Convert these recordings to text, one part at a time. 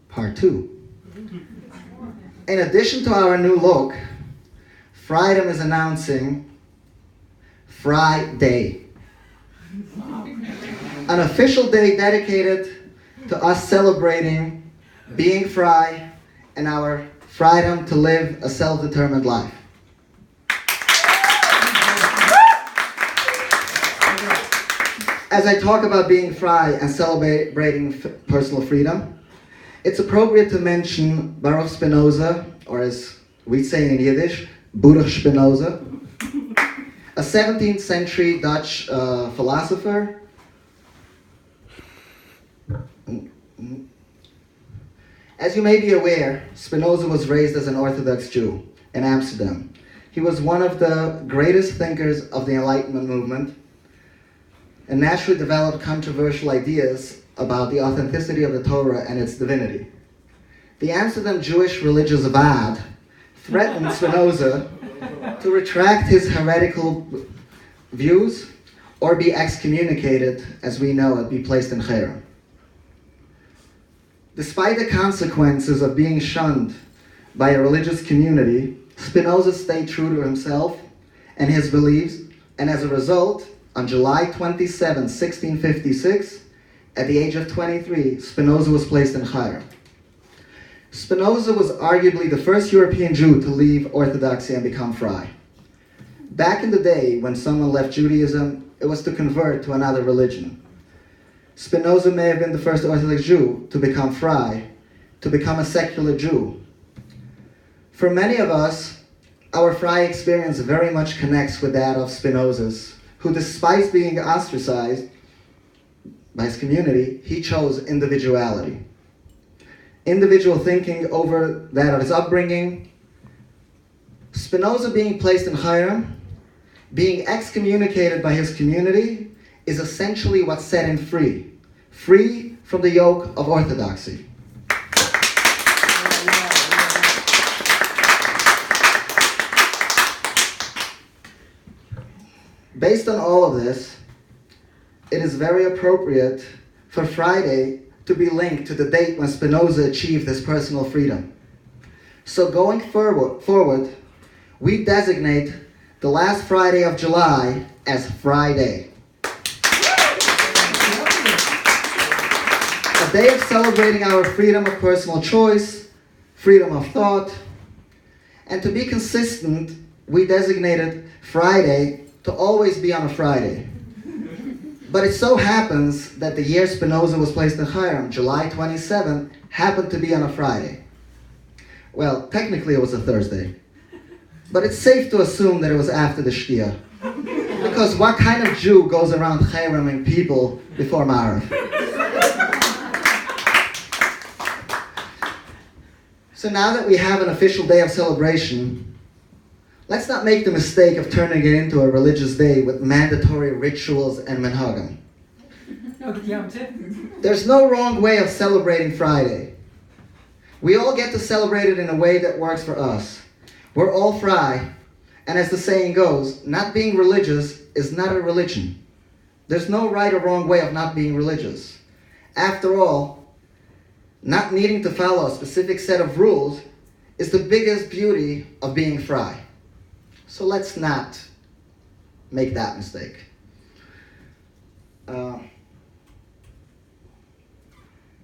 Part 2. In addition to our new look, Freidom is announcing Friday, an official day dedicated to us celebrating being Fry and our freedom to live a self-determined life. As I talk about being Fry and celebrating personal freedom, it's appropriate to mention Baruch Spinoza, or as we say in Yiddish, Baruch Spinoza, a 17th century Dutch philosopher. As you may be aware, Spinoza was raised as an Orthodox Jew in Amsterdam. He was one of the greatest thinkers of the Enlightenment movement and naturally developed controversial ideas about the authenticity of the Torah and its divinity. The Amsterdam Jewish religious Vaad threatened Spinoza to retract his heretical views or be excommunicated, as we know it, be placed in Cherem. Despite the consequences of being shunned by a religious community, Spinoza stayed true to himself and his beliefs, and as a result, on July 27, 1656, at the age of 23, Spinoza was placed in Cherem. Spinoza was arguably the first European Jew to leave Orthodoxy and become Fry. Back in the day, when someone left Judaism, it was to convert to another religion. Spinoza may have been the first Orthodox Jew to become Fry, to become a secular Jew. For many of us, our Fry experience very much connects with that of Spinoza's, who, despite being ostracized by his community, he chose individuality. Individual thinking over that of his upbringing. Spinoza being placed in Cherem, being excommunicated by his community, is essentially what set him free. Free from the yoke of orthodoxy. Based on all of this, it is very appropriate for Friday to be linked to the date when Spinoza achieved his personal freedom. So going forward, we designate the last Friday of July as Friday. A day of celebrating our freedom of personal choice, freedom of thought, and to be consistent, we designated Friday to always be on a Friday. But it so happens that the year Spinoza was placed in Cherem, July 27, happened to be on a Friday. Well, technically it was a Thursday. But it's safe to assume that it was after the Shkia. Because what kind of Jew goes around Chereming people before Ma'ariv? So now that we have an official day of celebration, let's not make the mistake of turning it into a religious day with mandatory rituals and minhagim. There's no wrong way of celebrating Friday. We all get to celebrate it in a way that works for us. We're all Fry, and as the saying goes, not being religious is not a religion. There's no right or wrong way of not being religious. After all, not needing to follow a specific set of rules is the biggest beauty of being Fry. So let's not make that mistake.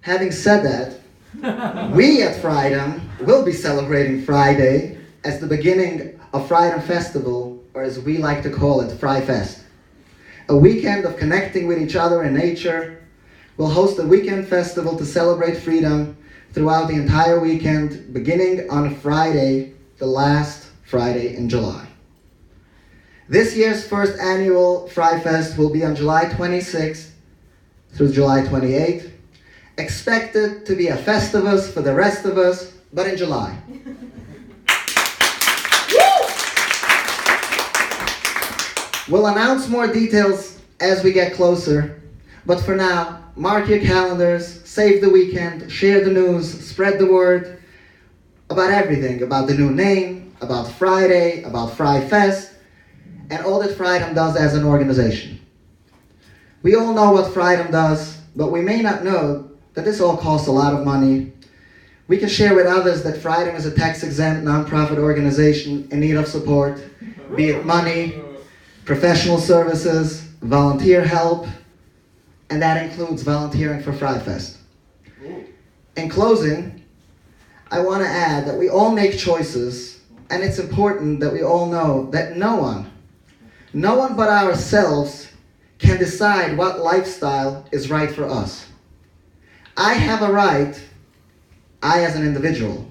Having said that, we at Freidom will be celebrating Friday as the beginning of Freidom Festival, or as we like to call it, Fry Fest. A weekend of connecting with each other in nature. We'll host a weekend festival to celebrate freedom throughout the entire weekend, beginning on Friday, the last Friday in July. This year's first annual Fry Fest will be on July 26th through July 28th. Expected to be a festivus for the rest of us, but in July. We'll announce more details as we get closer, but for now, mark your calendars, save the weekend, share the news, spread the word about everything, about the new name, about Friday, about Fry Fest, and all that Freidom does as an organization. We all know what Freidom does, but we may not know that this all costs a lot of money. We can share with others that Freidom is a tax-exempt nonprofit organization in need of support, be it money, professional services, volunteer help, and that includes volunteering for FriFest. In closing, I want to add that we all make choices, and it's important that we all know that no one but ourselves can decide what lifestyle is right for us. I have a right, I as an individual,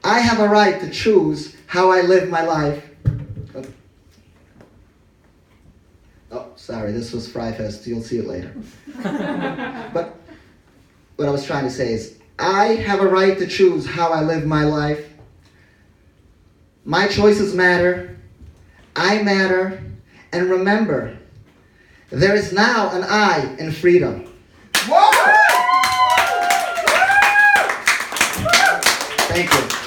I have a right to choose how I live my life. Oh, sorry, this was FriFest, you'll see it later. But what I was trying to say is, I have a right to choose how I live my life. My choices matter, I matter, and remember, there is now an I in freedom. Whoa! Thank you.